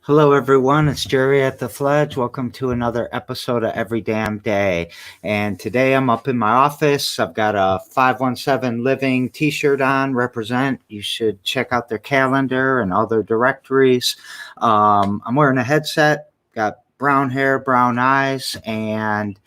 Hello, everyone. It's Jerry at the Fledge. Welcome to another episode of Every Damn Day. And today I'm up in my office. I've got a 517 Living t-shirt on, represent. You should check out their calendar and all their directories. I'm wearing a headset, got brown hair, brown eyes, and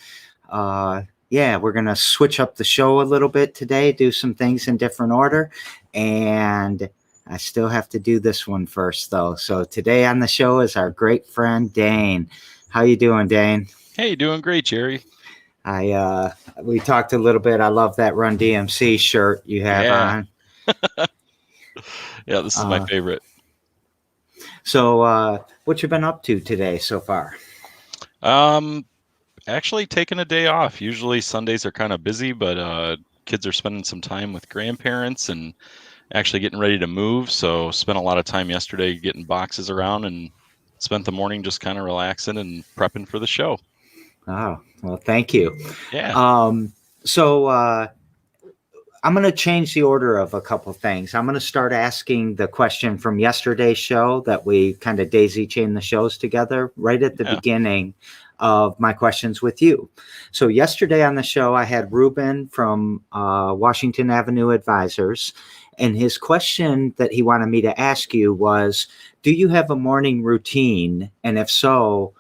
we're going to switch up the show a little bit today, do some things in different order. And I still have to do this one first, though. So today on the show is our great friend, Dane. How you doing, Dane? Hey, doing great, Jerry. We talked a little bit. I love that Run DMC shirt you have on. Yeah, this is my favorite. So what you been up to today so far? Actually taking a day off. Usually Sundays are kind of busy, but kids are spending some time with grandparents and actually getting ready to move. So spent a lot of time yesterday getting boxes around and spent the morning just kind of relaxing and prepping for the show. Oh, well, thank you. Yeah. So I'm going to change the order of a couple things. I'm going to start asking the question from yesterday's show that we kind of daisy chain the shows together right at the beginning of my questions with you. So yesterday on the show, I had Ruben from Washington Avenue Advisors. And his question that he wanted me to ask you was, do you have a morning routine? And if so,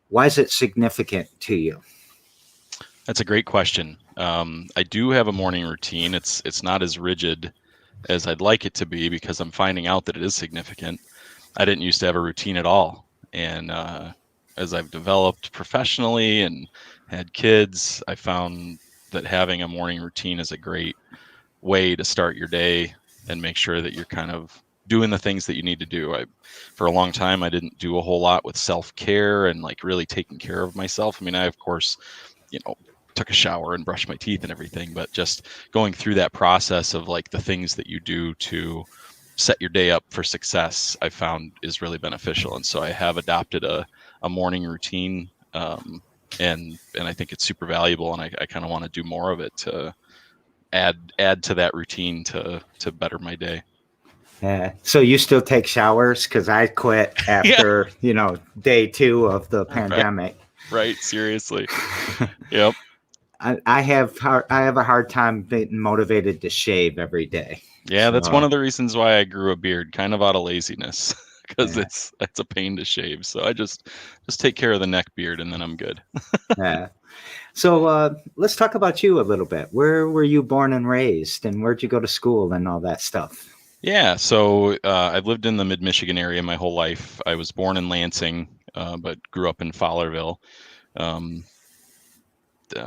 why is it significant to you? That's a great question. I do have a morning routine. It's not as rigid as I'd like it to be because I'm finding out that it is significant. I didn't used to have a routine at all. And as I've developed professionally and had kids, I found that having a morning routine is a great way to start your day and make sure that you're kind of doing the things that you need to do. For a long time, I didn't do a whole lot with self-care and like really taking care of myself. I mean, I, of course, took a shower and brushed my teeth and everything, but just going through that process of like the things that you do to set your day up for success, I found is really beneficial. And so I have adopted a morning routine. And I think it's super valuable, and I kind of want to do more of it to add to that routine to better my day. Yeah. So you still take showers? Because I quit after day 2 of the pandemic. Right. Seriously. Yep. I have a hard time being motivated to shave every day. Yeah, that's one of the reasons why I grew a beard, kind of out of laziness, because it's a pain to shave. So I just take care of the neck beard, and then I'm good. Yeah. So let's talk about you a little bit. Where were you born and raised, and where'd you go to school and all that stuff? Yeah, so I've lived in the mid-Michigan area my whole life. I was born in Lansing, but grew up in Fowlerville.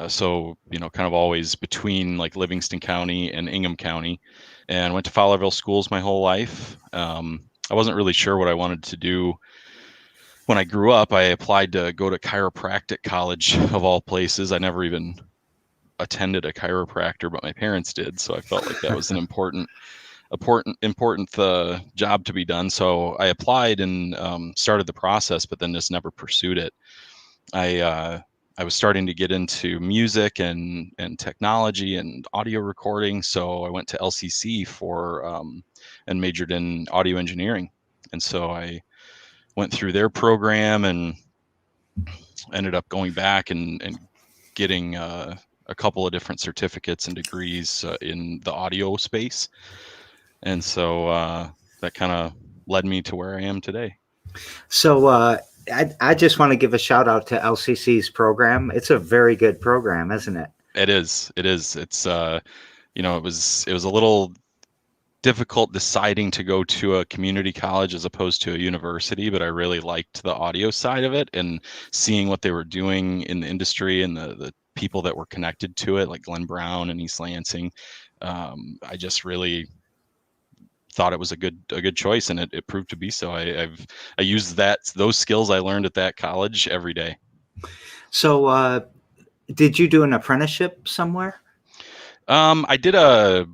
So, kind of always between like Livingston County and Ingham County, and went to Fowlerville schools my whole life. I wasn't really sure what I wanted to do. When I grew up, I applied to go to chiropractic college of all places. I never even attended a chiropractor, but my parents did. So I felt like that was an important job to be done. So I applied and started the process, but then just never pursued it. I was starting to get into music and technology and audio recording. So I went to LCC and majored in audio engineering. And so I went through their program and ended up going back and getting a couple of different certificates and degrees in the audio space. And so that kind of led me to where I am today. So I just want to give a shout out to LCC's program. It's a very good program, isn't it? It is. It's it was a little difficult deciding to go to a community college as opposed to a university, but I really liked the audio side of it and seeing what they were doing in the industry and the people that were connected to it, like Glenn Brown and East Lansing. I just really thought it was a good choice, and it proved to be so. I use those skills I learned at that college every day. So did you do an apprenticeship somewhere? I did a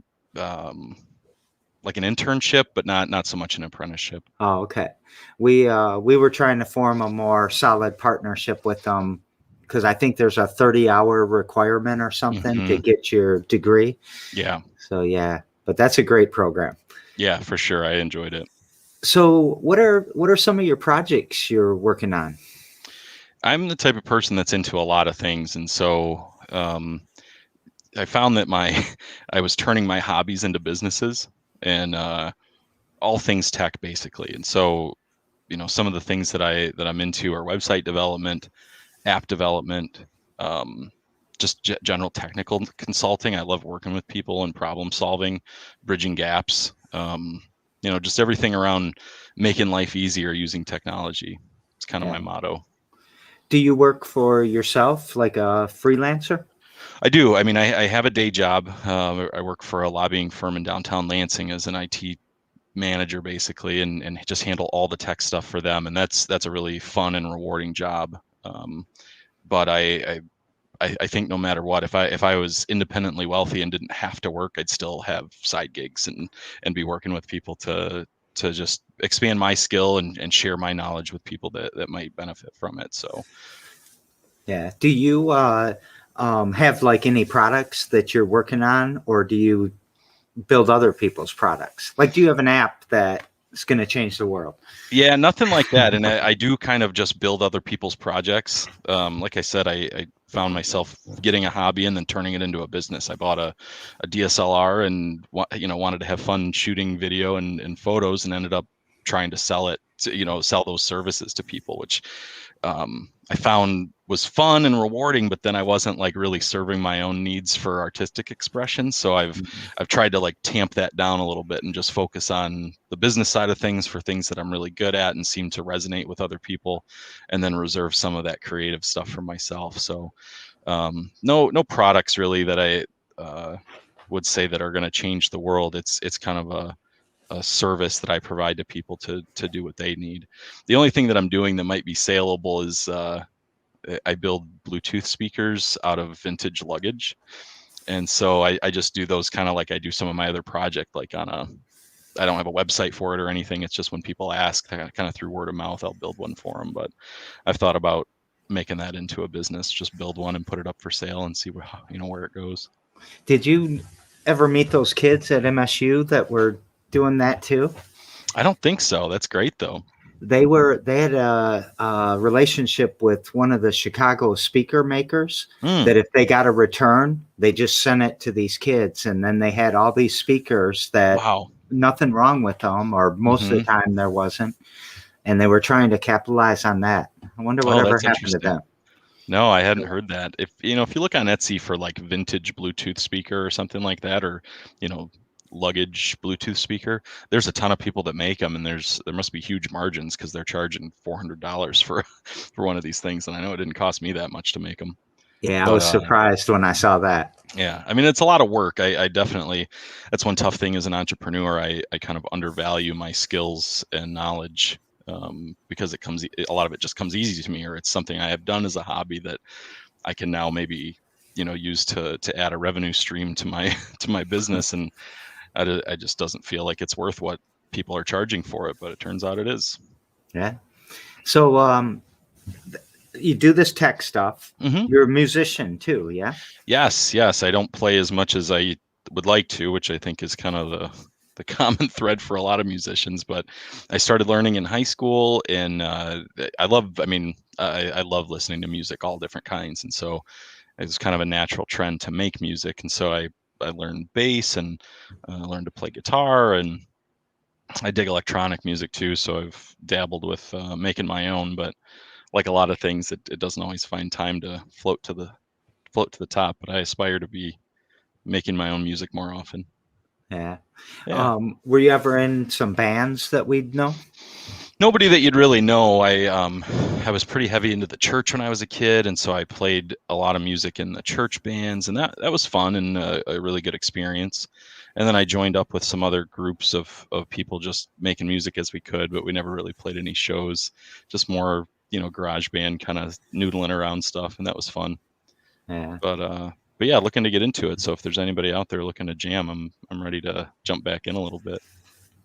like an internship, but not so much an apprenticeship. Oh, okay. We were trying to form a more solid partnership with them because I think there's a 30-hour requirement or something to get your degree. Yeah. So yeah, but that's a great program. Yeah, for sure. I enjoyed it. So what are some of your projects you're working on? I'm the type of person that's into a lot of things, and so I found that I was turning my hobbies into businesses, and all things tech basically. And so, some of the things that I'm into are website development, app development, um, just general technical consulting. I love working with people and problem solving, bridging gaps. Just everything around making life easier using technology. It's kind of my Yeah. motto. Do you work for yourself, like a freelancer? I do. I mean, I have a day job. I work for a lobbying firm in downtown Lansing as an IT manager, basically, and just handle all the tech stuff for them. And that's a really fun and rewarding job. But I think no matter what, if I was independently wealthy and didn't have to work, I'd still have side gigs and be working with people to just expand my skill and share my knowledge with people that might benefit from it. So Yeah. Do you have like any products that you're working on, or do you build other people's products? Like, do you have an app that is going to change the world? yeah, nothing like that. And I do kind of just build other people's projects. Like I said, I found myself getting a hobby and then turning it into a business. I bought a DSLR and wanted to have fun shooting video and photos, and ended up trying to sell it to, sell those services to people, which I found was fun and rewarding, but then I wasn't like really serving my own needs for artistic expression. So I've tried to like tamp that down a little bit and just focus on the business side of things for things that I'm really good at and seem to resonate with other people, and then reserve some of that creative stuff for myself. So no products really that I would say that are going to change the world. It's kind of a service that I provide to people to do what they need. The only thing that I'm doing that might be saleable is I build Bluetooth speakers out of vintage luggage. And so I just do those kind of like I do some of my other project, like I don't have a website for it or anything. It's just when people ask, kind of through word of mouth, I'll build one for them. But I've thought about making that into a business, just build one and put it up for sale and see where it goes. Did you ever meet those kids at MSU that were doing that too? I don't think so. That's great though. They had a relationship with one of the Chicago speaker makers that if they got a return, they just sent it to these kids, and then they had all these speakers that Wow. nothing wrong with them, or most of the time there wasn't, and they were trying to capitalize on that. I wonder whatever That's happened to them. No, I hadn't heard that. If you look on Etsy for like vintage Bluetooth speaker or something like that, or luggage Bluetooth speaker, there's a ton of people that make them, and there must be huge margins because they're charging $400 for for one of these things, and I know it didn't cost me that much to make them. Yeah, I But was surprised when I saw that. yeah, I mean, it's a lot of work. I definitely, that's one tough thing as an entrepreneur. I kind of undervalue my skills and knowledge, because a lot of it just comes easy to me, or it's something I have done as a hobby that I can now maybe use to add a revenue stream to my to my business, and I just doesn't feel like it's worth what people are charging for it, but it turns out it is. Yeah. So you do this tech stuff. Mm-hmm. You're a musician too, yeah? Yes. I don't play as much as I would like to, which I think is kind of the common thread for a lot of musicians. But I started learning in high school, and I love listening to music, all different kinds. And so it was kind of a natural trend to make music. And so I learned bass and learned to play guitar, and I dig electronic music too. So I've dabbled with making my own, but like a lot of things, it doesn't always find time to float to the top. But I aspire to be making my own music more often. Yeah. Yeah. Were you ever in some bands that we'd know? Nobody that you'd really know. I was pretty heavy into the church when I was a kid, and so I played a lot of music in the church bands, and that was fun and a really good experience. And then I joined up with some other groups of people just making music as we could, but we never really played any shows, just more garage band kind of noodling around stuff, and that was fun. Yeah. But yeah, looking to get into it. So if there's anybody out there looking to jam, I'm ready to jump back in a little bit.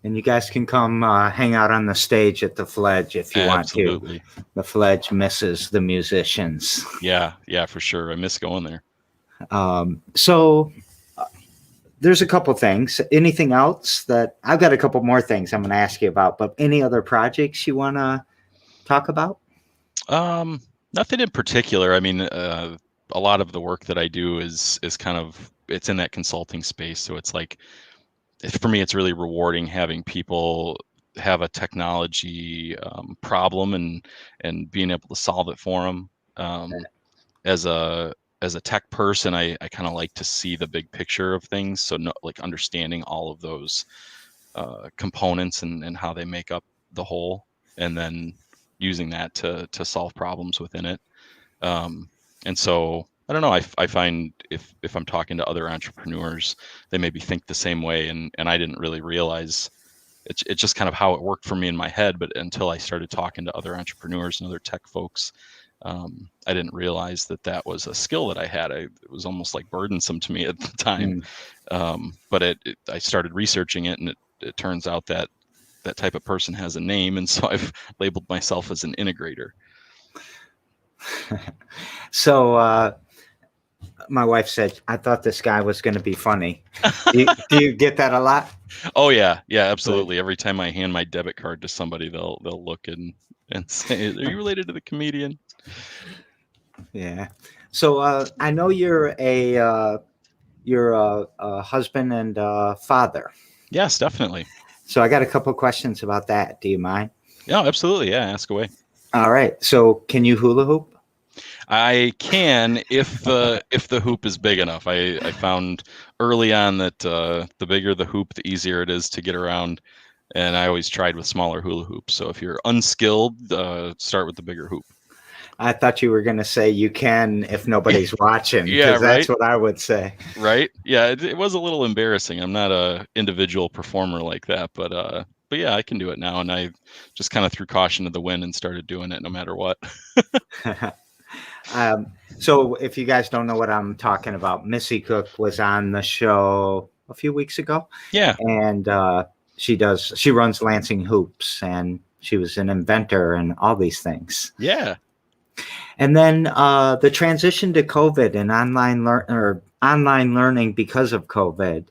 And you guys can come hang out on the stage at the Fledge if you Absolutely. want to. The Fledge misses the musicians. Yeah, for sure. I miss going there. So there's a couple things. Anything else that I've got a couple more things I'm going to ask you about, but any other projects you want to talk about? Nothing in particular. I mean, a lot of the work that I do is kind of, it's in that consulting space. So it's like, for me, it's really rewarding having people have a technology problem and being able to solve it for them. As a tech person, I kind of like to see the big picture of things. So like understanding all of those components and how they make up the whole, and then using that to solve problems within it. And so I don't know, I find if I'm talking to other entrepreneurs, they maybe think the same way, and I didn't really realize it's just kind of how it worked for me in my head. But until I started talking to other entrepreneurs and other tech folks, I didn't realize that was a skill that I had. It was almost like burdensome to me at the time. But I started researching it, and it turns out that type of person has a name, and so I've labeled myself as an integrator. So my wife said, I thought this guy was going to be funny. Do you get that a lot? Oh yeah, absolutely. Every time I hand my debit card to somebody, they'll look and say, "Are you related to the comedian?" Yeah. So I know you're a husband and father. Yes, definitely. So I got a couple questions about that. Do you mind? Yeah, absolutely. Yeah, ask away. All right. So can you hula hoop? I can if the hoop is big enough. I found early on that the bigger the hoop, the easier it is to get around. And I always tried with smaller hula hoops. So if you're unskilled, start with the bigger hoop. I thought you were going to say you can if nobody's watching. Yeah, right. That's what I would say. Right. Yeah, it was a little embarrassing. I'm not a individual performer like that, but yeah, I can do it now. And I just kind of threw caution to the wind and started doing it no matter what. So if you guys don't know what I'm talking about, Missy Cooke was on the show a few weeks ago. Yeah. And she runs Lansing Hoops, and she was an inventor and all these things. Yeah. And then the transition to COVID and online learning because of COVID.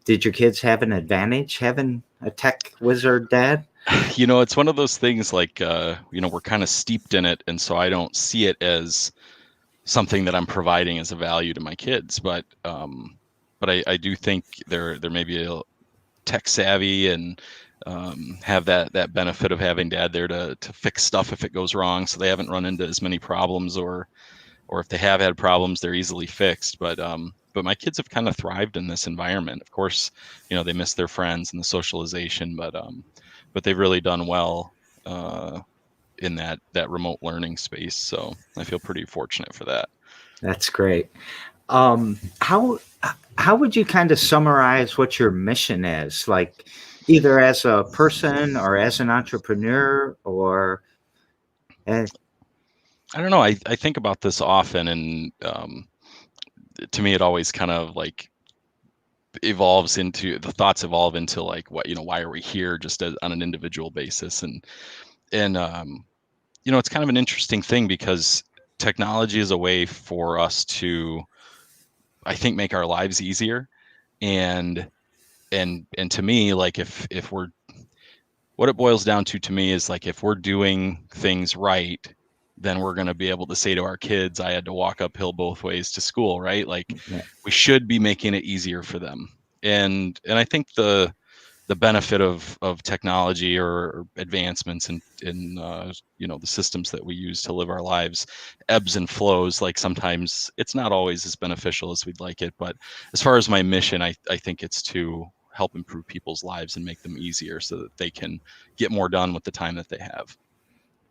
Did your kids have an advantage having a tech wizard dad? It's one of those things like, we're kind of steeped in it. And so I don't see it as something that I'm providing as a value to my kids. But I do think they're maybe a tech savvy and have that benefit of having dad there to fix stuff if it goes wrong. So they haven't run into as many problems, or if they have had problems, they're easily fixed. But my kids have kind of thrived in this environment. Of course, they miss their friends and the socialization, but they've really done well in that remote learning space. So I feel pretty fortunate for that. That's great. How would you kind of summarize what your mission is, like either as a person or as an entrepreneur, or? I don't know. I think about this often, and to me, it always kind of like the thoughts evolve into like, what, why are we here, just on an individual basis. And it's kind of an interesting thing, because technology is a way for us to, I think, make our lives easier. And to me, like if we're, what it boils down to me is like, if we're doing things right, then we're going to be able to say to our kids, I had to walk uphill both ways to school, right? Like, yeah. We should be making it easier for them. And I think the benefit of technology or advancements in the systems that we use to live our lives ebbs and flows. Like, sometimes it's not always as beneficial as we'd like it. But as far as my mission, I think it's to help improve people's lives and make them easier so that they can get more done with the time that they have.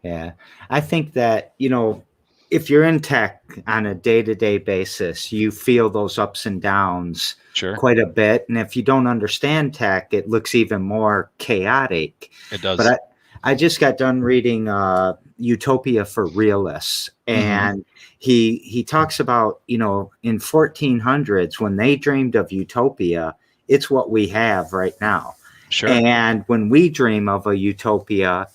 Yeah, I think that, if you're in tech on a day-to-day basis, you feel those ups and downs quite a bit. And if you don't understand tech, it looks even more chaotic. It does. But I just got done reading Utopia for Realists. And he talks about, in 1400s, when they dreamed of utopia, it's what we have right now. Sure. And when we dream of a utopia,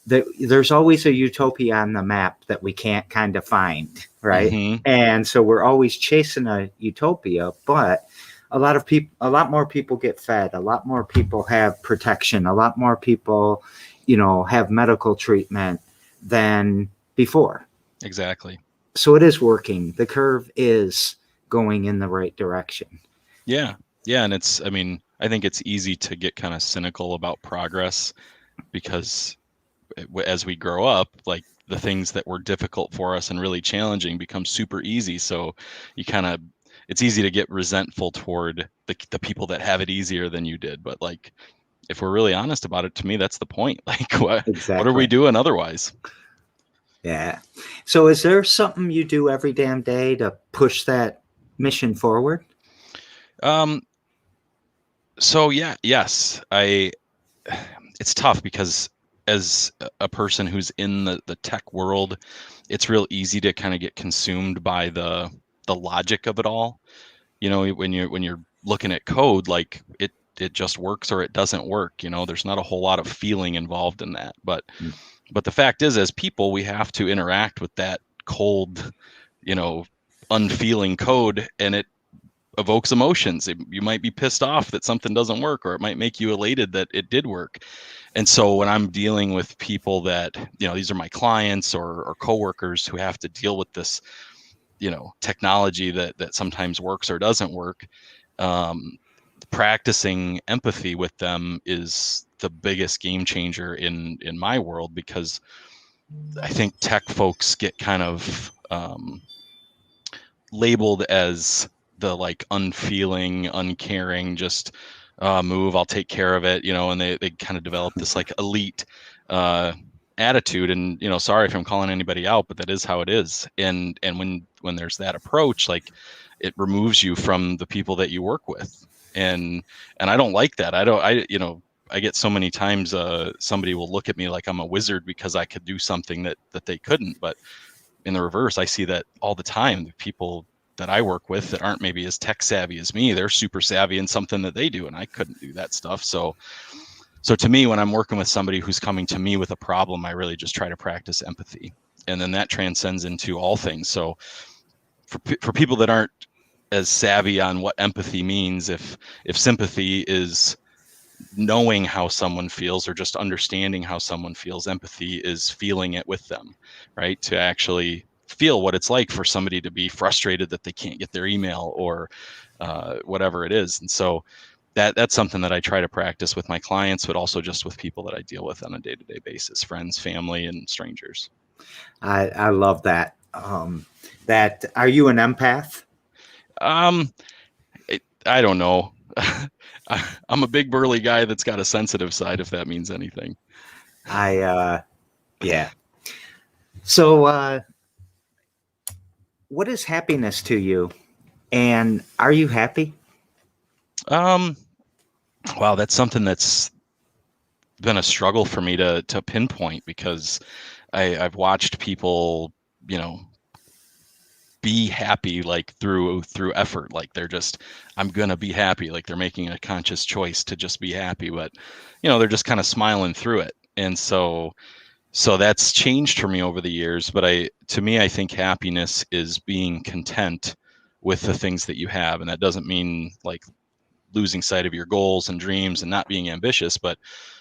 there's always a utopia on the map that we can't kind of find, right? And so we're always chasing a utopia, but a lot more people get fed, a lot more people have protection, a lot more people, have medical treatment than before. Exactly. So it is working. The curve is going in the right direction. Yeah. Yeah. And I think it's easy to get kind of cynical about progress because as we grow up, like the things that were difficult for us and really challenging become super easy. So it's easy to get resentful toward the people that have it easier than you did. But like, if we're really honest about it, to me, that's the point. Like, what are we doing otherwise? Yeah. So is there something you do every damn day to push that mission forward? So yeah, yes, it's tough because as a person who's in the tech world, it's real easy to kind of get consumed by the logic of it all. When you're looking at code, like it just works or it doesn't work. There's not a whole lot of feeling involved in that. But the fact is, as people, we have to interact with that cold, unfeeling code, and it evokes emotions. You might be pissed off that something doesn't work, or it might make you elated that it did work. And so when I'm dealing with people that, these are my clients or coworkers who have to deal with this, technology that sometimes works or doesn't work, practicing empathy with them is the biggest game changer in my world, because I think tech folks get kind of labeled as the like unfeeling, uncaring, just move, I'll take care of it, and they kind of develop this like elite attitude. And sorry if I'm calling anybody out, but that is how it is. And when there's that approach, like, it removes you from the people that you work with, and I don't like that. I get so many times somebody will look at me like I'm a wizard because I could do something that they couldn't. But in the reverse, I see that all the time. The people that I work with that aren't maybe as tech savvy as me, they're super savvy in something that they do, and I couldn't do that stuff. So to me, when I'm working with somebody who's coming to me with a problem, I really just try to practice empathy, and then that transcends into all things. So for people that aren't as savvy on what empathy means, if sympathy is knowing how someone feels or just understanding how someone feels, empathy is feeling it with them, right? To actually feel what it's like for somebody to be frustrated that they can't get their email or whatever it is. And so that's something that I try to practice with my clients, but also just with people that I deal with on a day-to-day basis, friends, family, and strangers. I love that. Are you an empath? I don't know. I'm a big burly guy that's got a sensitive side, if that means anything. Yeah. So, what is happiness to you, and are you happy? Wow, that's something that's been a struggle for me to pinpoint, because I've watched people, be happy, like through effort. Like I'm gonna be happy, like they're making a conscious choice to just be happy, but they're just kind of smiling through it. And so that's changed for me over the years. But to me, I think happiness is being content with the things that you have. And that doesn't mean like losing sight of your goals and dreams and not being ambitious, but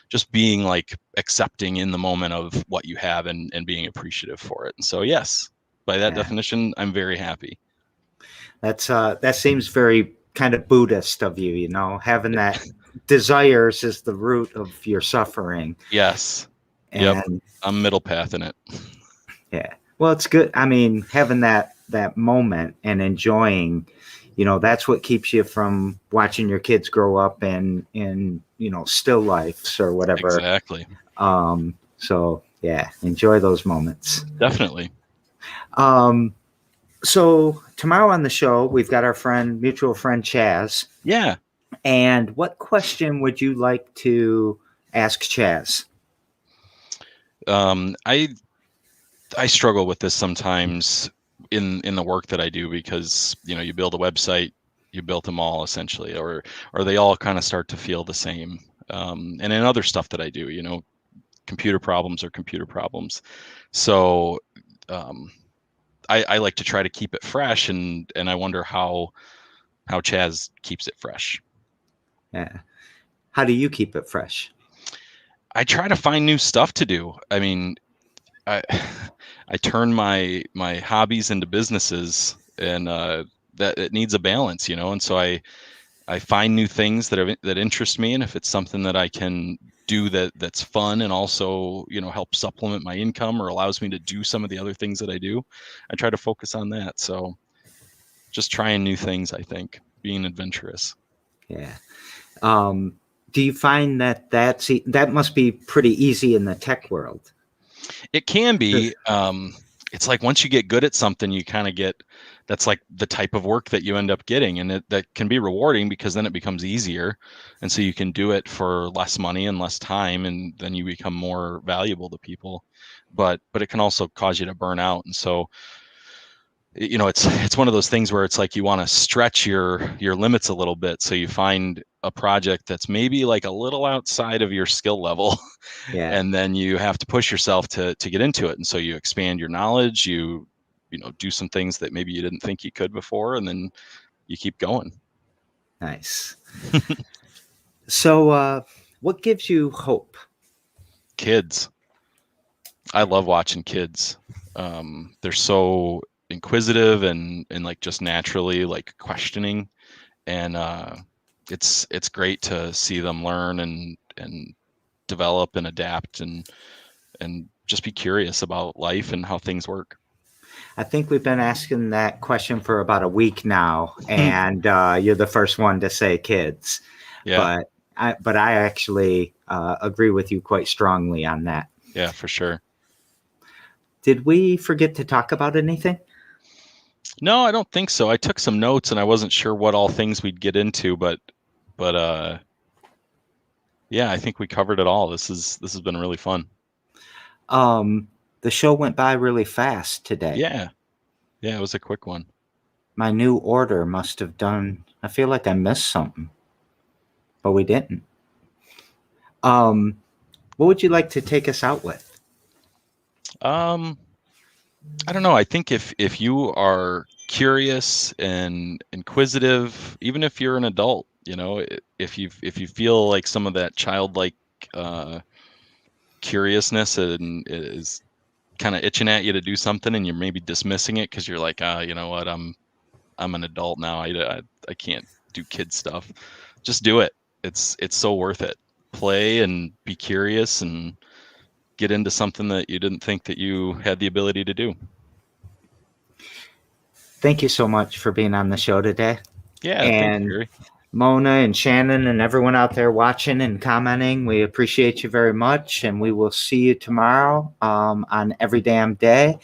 just being like accepting in the moment of what you have and being appreciative for it. And so, yes, by that definition, I'm very happy. That seems very kind of Buddhist of you, having that desires is the root of your suffering. Yes. And yep. I'm middle path in it. Yeah. Well, it's good. I mean, having that moment and enjoying, that's what keeps you from watching your kids grow up in still lifes or whatever. Exactly. So yeah, enjoy those moments. Definitely. So tomorrow on the show, we've got our mutual friend Chaz. Yeah. And what question would you like to ask Chaz? I struggle with this sometimes in the work that I do, because you build a website, you built them all essentially, or they all kind of start to feel the same. And in other stuff that I do, computer problems are computer problems. So I like to try to keep it fresh, and I wonder how how Chaz keeps it fresh. Yeah. How do you keep it fresh? I try to find new stuff to do. I mean, I I turn my hobbies into businesses, and that it needs a balance, and so I find new things that interest me, and if it's something that I can do that's fun and also help supplement my income or allows me to do some of the other things that I do, I try to focus on that. So just trying new things, I think, being adventurous. Yeah. Do you find that must be pretty easy in the tech world? It can be. It's like once you get good at something, you kind of that's like the type of work that you end up getting, and that can be rewarding because then it becomes easier, and so you can do it for less money and less time, and then you become more valuable to people. But it can also cause you to burn out, and so it's one of those things where it's like you want to stretch your limits a little bit, so you find a project that's maybe like a little outside of your skill level. Yeah. And then you have to push yourself to get into it, and so you expand your knowledge, you do some things that maybe you didn't think you could before, and then you keep going. Nice. So what gives you hope? Kids. I love watching kids. They're so inquisitive and like just naturally like questioning, and it's great to see them learn and develop and adapt and just be curious about life and how things work. I think we've been asking that question for about a week now, and you're the first one to say kids. Yeah. But I actually agree with you quite strongly on that. Yeah, for sure. Did we forget to talk about anything? No, I don't think so. I took some notes and I wasn't sure what all things we'd get into, but yeah, I think we covered it all. This has been really fun. The show went by really fast today. Yeah. Yeah, it was a quick one. My new order must have done. I feel like I missed something, but we didn't. What would you like to take us out with? I don't know. I think if you are curious and inquisitive, even if you're an adult, if you feel like some of that childlike curiousness and is kind of itching at you to do something, and you're maybe dismissing it because you're like, you know what, I'm an adult now. I can't do kid stuff. Just do it. It's so worth it. Play and be curious and get into something that you didn't think that you had the ability to do. Thank you so much for being on the show today. Yeah, thanks, and Gary. Mona and Shannon and everyone out there watching and commenting, we appreciate you very much, and we will see you tomorrow on Every Damn Day.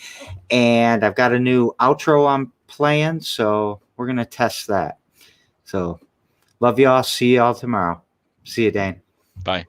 And I've got a new outro I'm playing, so we're going to test that. So love y'all. See y'all tomorrow. See you, Dane. Bye.